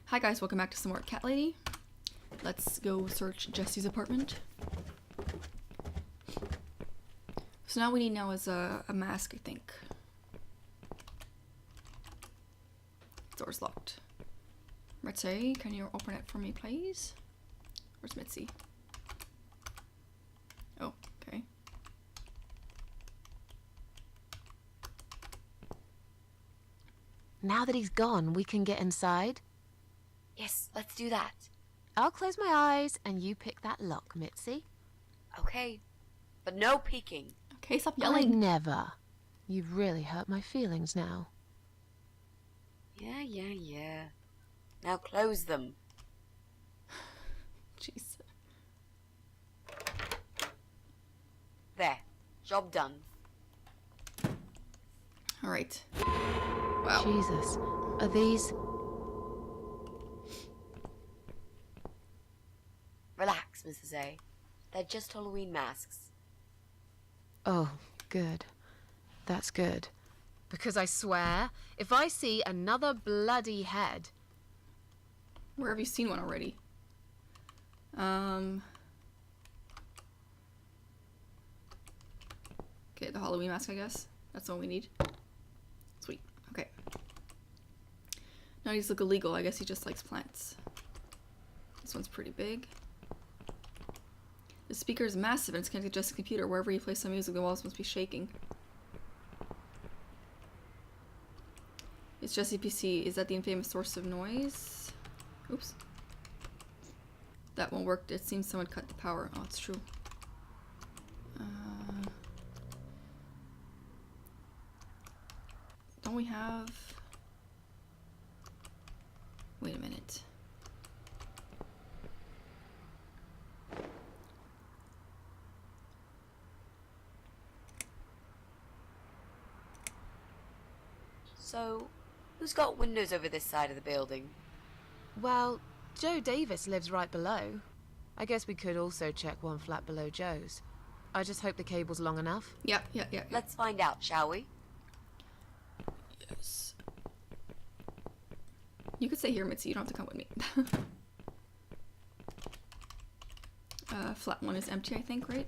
Hi guys, welcome back to some more Cat Lady. Let's go search Jesse's apartment. So now we need now is a mask, I think. Door's locked. Mitzi, can you open it for me, please? Where's Mitzi? Oh, okay. Now that he's gone, we can get inside. Yes, let's do that. I'll close my eyes and you pick that lock, Mitzi. Okay. But no peeking. Okay, stop I yelling. never. You've really hurt my feelings now. Yeah. Now close them. Jeez. There. Job done. Alright. Wow. Jesus. Are these... Relax, Mrs. A. They're just Halloween masks. Oh, good. That's good. Because I swear, if I see another bloody head... Where have you seen one already? Okay, the Halloween mask, I guess. That's all we need. Sweet. Okay. Now he's look illegal. I guess he just likes plants. This one's pretty big. The speaker is massive and it's connected to Jesse's computer. Wherever you play some music, the walls must be shaking. It's Jesse PC. Is that the infamous source of noise? Oops. That won't work. It seems someone cut the power. Oh, it's true. Don't we have... Wait a minute. So, who's got windows over this side of the building? Well, Joe Davis lives right below. I guess we could also check one flat below Joe's. I just hope the cable's long enough. Yeah. Let's find out, shall we? Yes. You could stay here, Mitzi. You don't have to come with me. Flat one is empty, I think, right?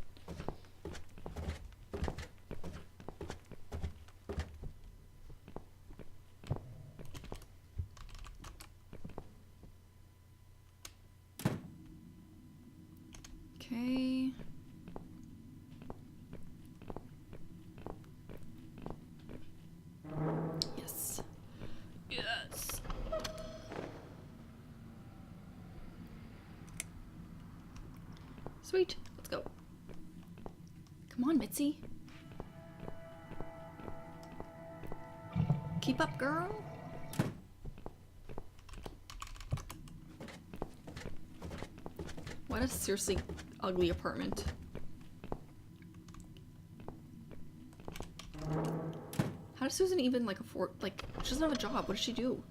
Okay. Yes. Yes. Sweet. Let's go. Come on, Mitzi. Keep up, girl. What a seriously ugly apartment. How does Susan even like afford, like, she doesn't have a job. What does she do?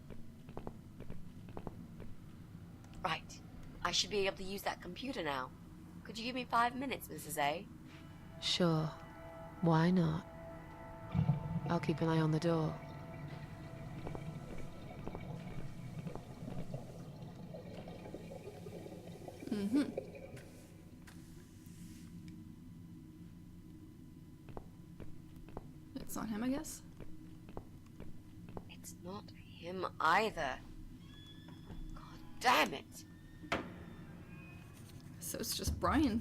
Right. I should be able to use that computer now. Could you give me 5 minutes, Mrs. A? Sure. Why not? I'll keep an eye on the door. It's not him, I guess. It's not him either. God damn it. So it's just Brian.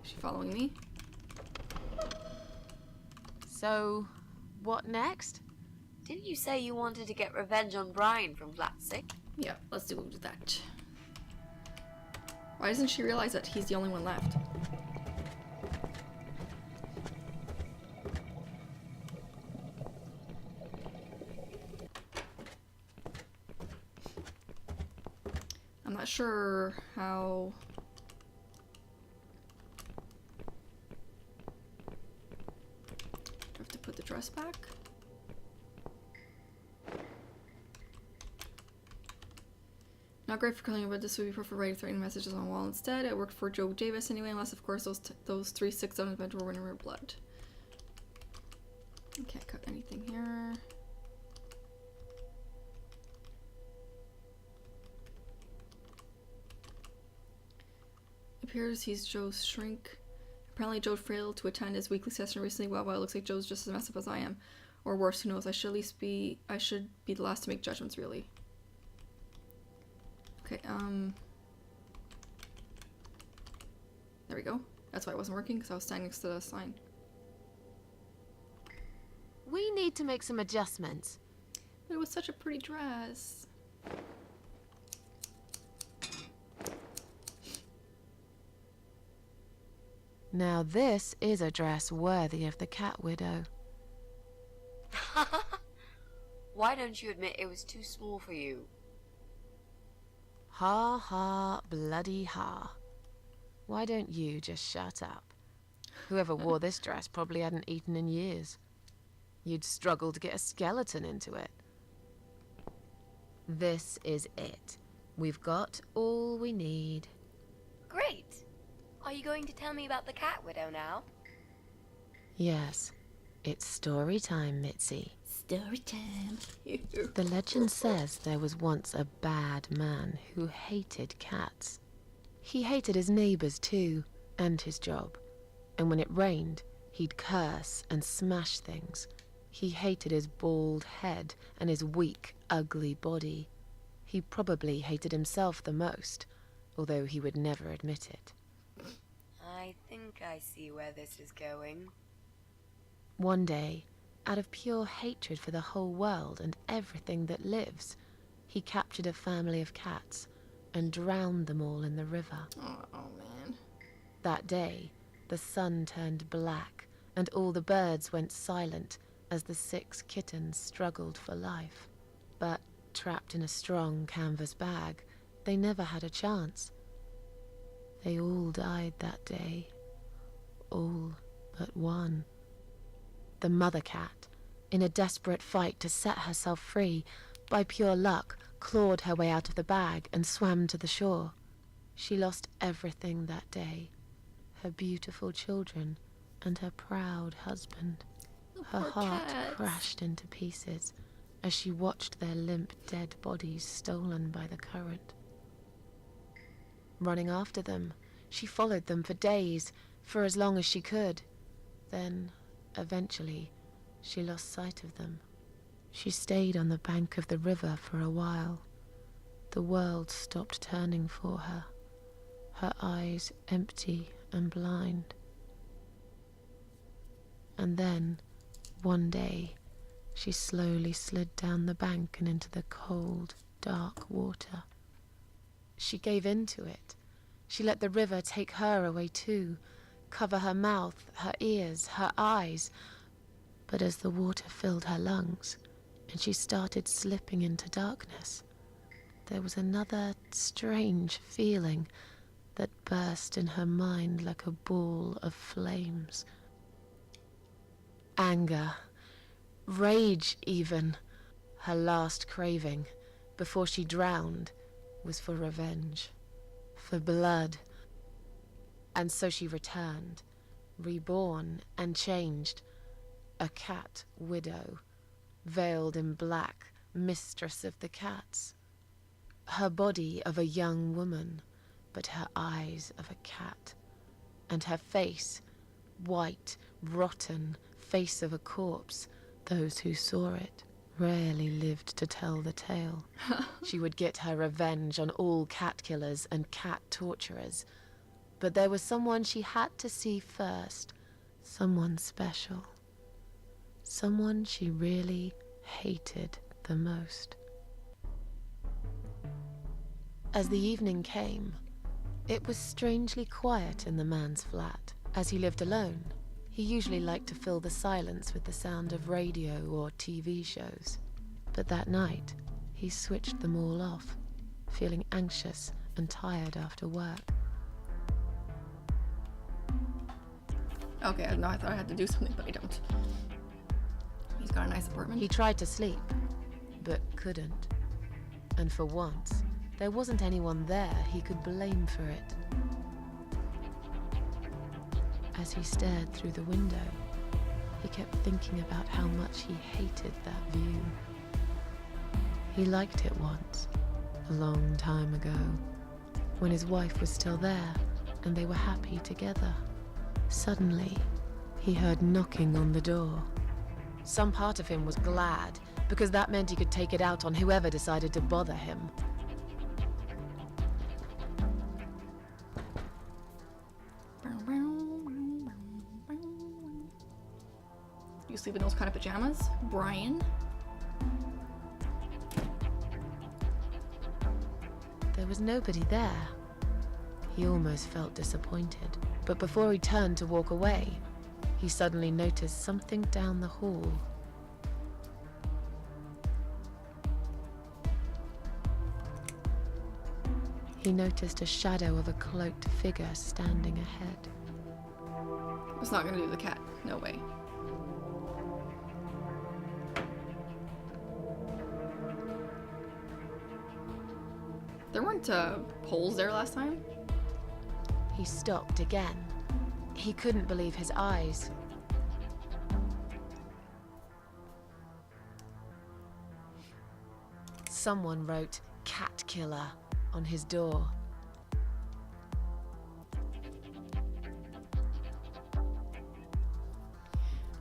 Is she following me? So, what next? Didn't you say you wanted to get revenge on Brian from Flat 6? Yeah, let's do that. Why doesn't she realize that he's the only one left? I'm not sure how... Do I have to put the dress back? Not great for killing, but this would be perfect for writing threatening messages on a wall instead. It worked for Joe Davis anyway, unless of course those 3 6 on his bed were running her blood. I can't cut anything here. Appears he's Joe's shrink. Apparently Joe failed to attend his weekly session recently. Well, it looks like Joe's just as messed up as I am. Or worse, who knows? I should be the last to make judgments, really. Okay, there we go. That's why it wasn't working, because I was standing next to the sign. We need to make some adjustments. But it was such a pretty dress. Now this is a dress worthy of the Cat Widow. Why don't you admit it was too small for you? Ha ha, bloody ha. Why don't you just shut up? Whoever wore this dress probably hadn't eaten in years. You'd struggle to get a skeleton into it. This is it. We've got all we need. Great. Are you going to tell me about the Cat Widow now? Yes, it's story time, Mitzi. Story time. The legend says there was once a bad man who hated cats. He hated his neighbors too, and his job. And when it rained, he'd curse and smash things. He hated his bald head and his weak, ugly body. He probably hated himself the most, although he would never admit it. I think I see where this is going. One day, out of pure hatred for the whole world and everything that lives, he captured a family of cats and drowned them all in the river. Oh man. That day, the sun turned black and all the birds went silent as the 6 kittens struggled for life. But trapped in a strong canvas bag, they never had a chance. They all died that day. All but one. The mother cat, in a desperate fight to set herself free, by pure luck, clawed her way out of the bag and swam to the shore. She lost everything that day. Her beautiful children and her proud husband. Her Poor heart cats. crashed into pieces as she watched their limp, dead bodies stolen by the current. Running after them, she followed them for days, for as long as she could. Then, eventually, she lost sight of them. She stayed on the bank of the river for a while. The world stopped turning for her, her eyes empty and blind. And then, one day, she slowly slid down the bank and into the cold, dark water. She gave in to it. She let the river take her away too, cover her mouth, her ears, her eyes. But as the water filled her lungs, and she started slipping into darkness, there was another strange feeling that burst in her mind like a ball of flames. Anger, rage even. Her last craving, before she drowned, was for revenge, for blood. And so she returned, reborn and changed, a cat widow, veiled in black, mistress of the cats. Her body of a young woman, but her eyes of a cat, and her face, white, rotten, face of a corpse. Those who saw it rarely lived to tell the tale. She would get her revenge on all cat killers and cat torturers. But there was someone she had to see first, someone special, someone she really hated the most. As the evening came, it was strangely quiet in the man's flat. As he lived alone, he usually liked to fill the silence with the sound of radio or TV shows. But that night, he switched them all off, feeling anxious and tired after work. Okay, no, I thought I had to do something, but I don't. He's got a nice apartment. He tried to sleep, but couldn't. And for once, there wasn't anyone there he could blame for it. As he stared through the window, he kept thinking about how much he hated that view. He liked it once, a long time ago, when his wife was still there and they were happy together. Suddenly, he heard knocking on the door. Some part of him was glad, because that meant he could take it out on whoever decided to bother him. You sleep in those kind of pajamas, Brian? There was nobody there. He almost felt disappointed, but before he turned to walk away, he suddenly noticed something down the hall. He noticed a shadow of a cloaked figure standing ahead. It's not gonna do the cat. No way. There weren't poles there last time? He stopped again. He couldn't believe his eyes. Someone wrote "Cat Killer" on his door.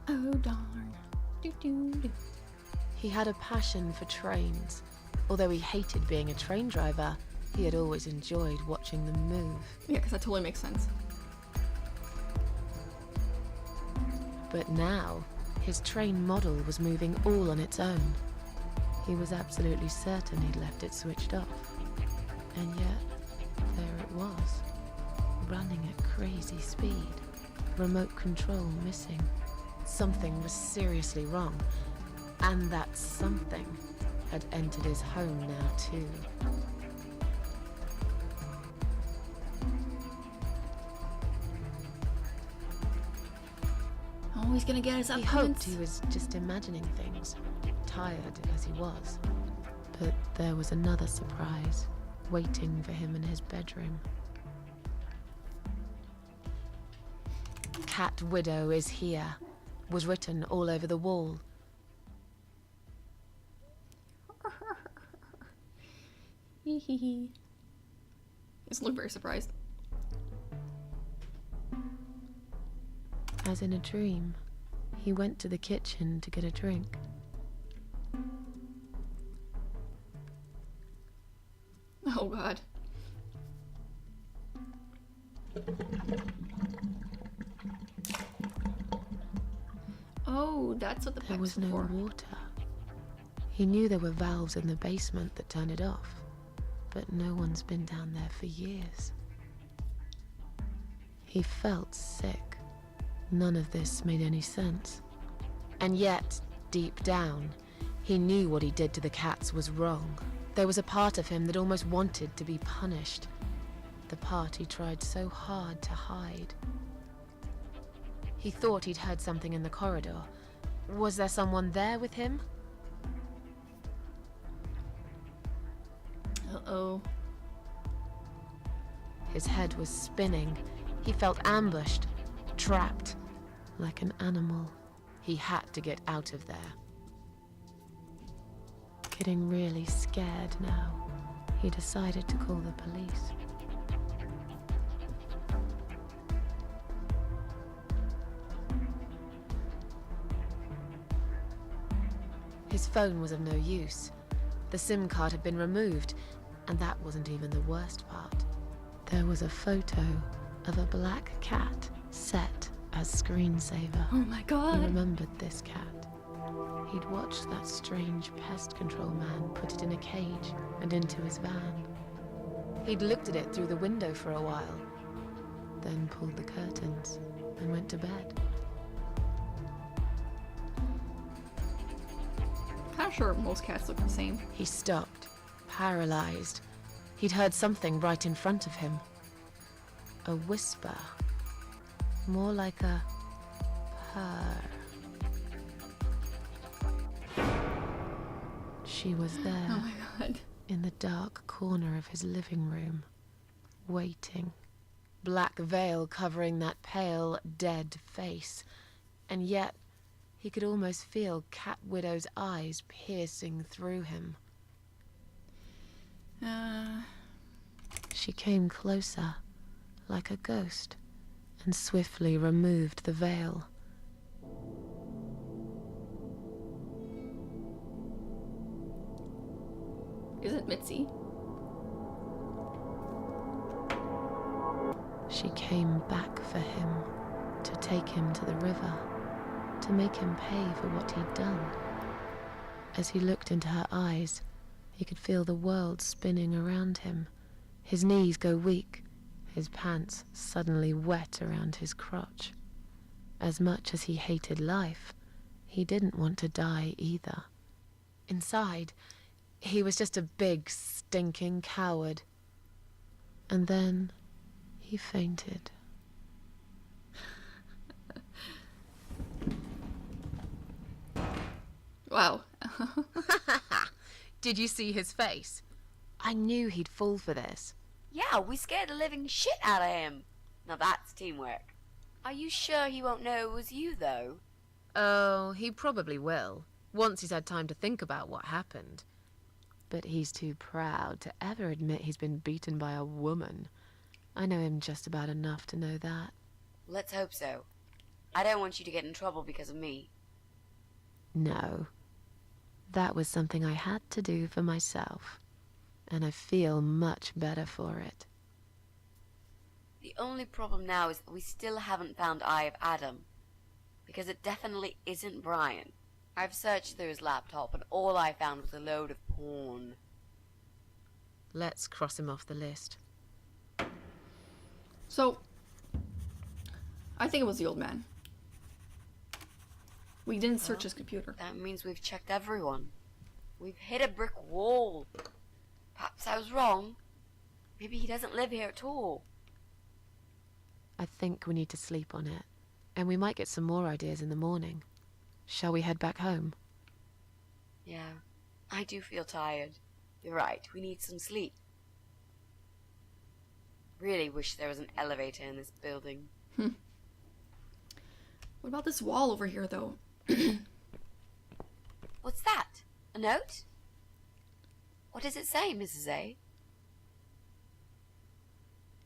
Oh darn. Do do do. He had a passion for trains. Although he hated being a train driver, he had always enjoyed watching them move. Yeah, because that totally makes sense. But now, his train model was moving all on its own. He was absolutely certain he'd left it switched off. And yet, there it was, running at crazy speed. Remote control missing. Something was seriously wrong. And that something had entered his home now too. Oh, he's gonna get us up. He hoped he was just imagining things, tired as he was. But there was another surprise waiting for him in his bedroom. "Cat Widow is here," was written all over the wall. Hee hee hee. He doesn't look very surprised. As in a dream, he went to the kitchen to get a drink. Oh god. Oh, that's what the There pipes was were no for. water. He knew there were valves in the basement that turned it off, but no one's been down there for years. He felt sick. None of this made any sense. And yet, deep down, he knew what he did to the cats was wrong. There was a part of him that almost wanted to be punished. The part he tried so hard to hide. He thought he'd heard something in the corridor. Was there someone there with him? Uh-oh. His head was spinning. He felt ambushed, trapped, like an animal. He had to get out of there. Getting really scared now, he decided to call the police. His phone was of no use. The SIM card had been removed, and that wasn't even the worst part. There was a photo of a black cat set as screensaver. Oh my He god. remembered this cat. He'd watched that strange pest control man put it in a cage and into his van. He'd looked at it through the window for a while, then pulled the curtains and went to bed. Kinda sure most cats look the same. He stopped, paralyzed. He'd heard something right in front of him. A whisper. More like a purr. She was there. Oh my god. in the dark corner of his living room, waiting. Black veil covering that pale, dead face, and yet he could almost feel Cat Widow's eyes piercing through him. She came closer, like a ghost, and swiftly removed the veil. Is it Mitzi? She came back for him, to take him to the river, to make him pay for what he'd done. As he looked into her eyes, he could feel the world spinning around him, his knees go weak, his pants suddenly wet around his crotch. As much as he hated life, he didn't want to die either. Inside, he was just a big, stinking coward. And then he fainted. Wow. Did you see his face? I knew he'd fall for this. Yeah, we scared the living shit out of him. Now that's teamwork. Are you sure he won't know it was you, though? Oh, he probably will, once he's had time to think about what happened. But he's too proud to ever admit he's been beaten by a woman. I know him just about enough to know that. Let's hope so. I don't want you to get in trouble because of me. No. That was something I had to do for myself. And I feel much better for it. The only problem now is that we still haven't found Eye of Adam. Because it definitely isn't Brian. I've searched through his laptop and all I found was a load of porn. Let's cross him off the list. So, I think it was the old man. We didn't search his computer. That means we've checked everyone. We've hit a brick wall. Perhaps I was wrong. Maybe he doesn't live here at all. I think we need to sleep on it. And we might get some more ideas in the morning. Shall we head back home? Yeah, I do feel tired. You're right, we need some sleep. Really wish there was an elevator in this building. What about this wall over here, though? What's that? A note? What does it say, Mrs. A?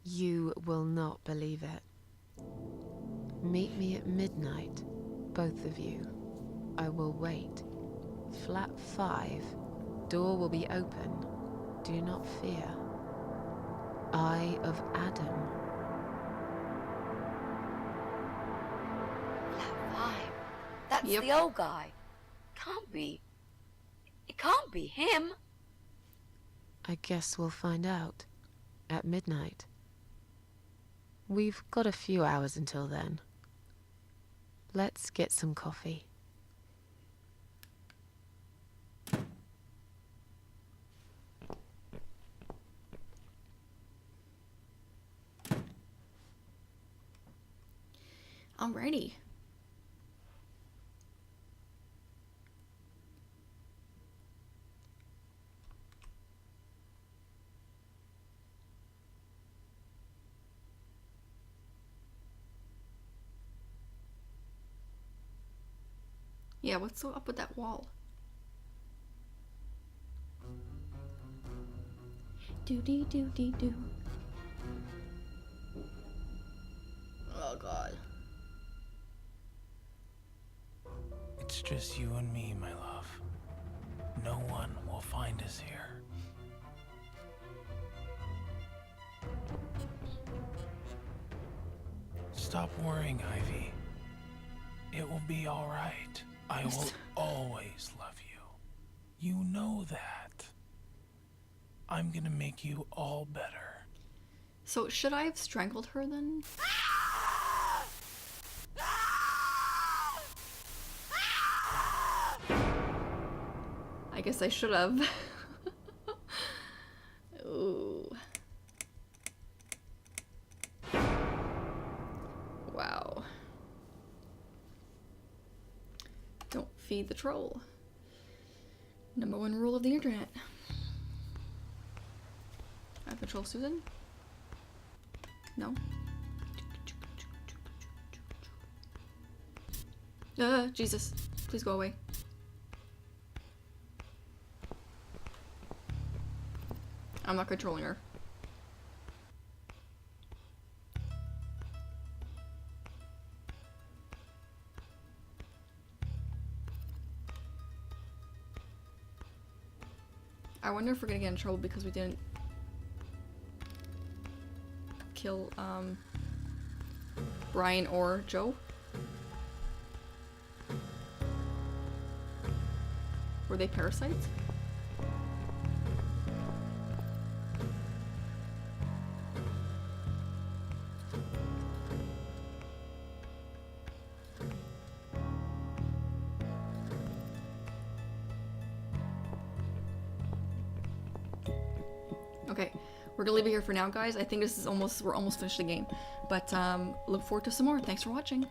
You will not believe it. Meet me at midnight, both of you. I will wait. Flat 5. Door will be open. Do not fear. Eye of Adam. Flat 5. That's Yep. the old guy. Can't be. It can't be him. I guess we'll find out. At midnight. We've got a few hours until then. Let's get some coffee. Alrighty. Yeah, what's so up with that wall? Do. Oh god. It's just you and me, my love. No one will find us here. Stop worrying, Ivy. It will be all right. I will always love you. You know that. I'm gonna make you all better. So, should I have strangled her then? I guess I should have. Ooh. Wow. Don't feed the troll. #1 rule of the internet. control Susan? No? Jesus. Please go away. I'm not controlling her. I wonder if we're gonna get in trouble because we didn't kill, Brian or Joe. Were they parasites? Okay, we're gonna leave it here for now, guys. I think this is we're almost finished the game. But look forward to some more. Thanks for watching.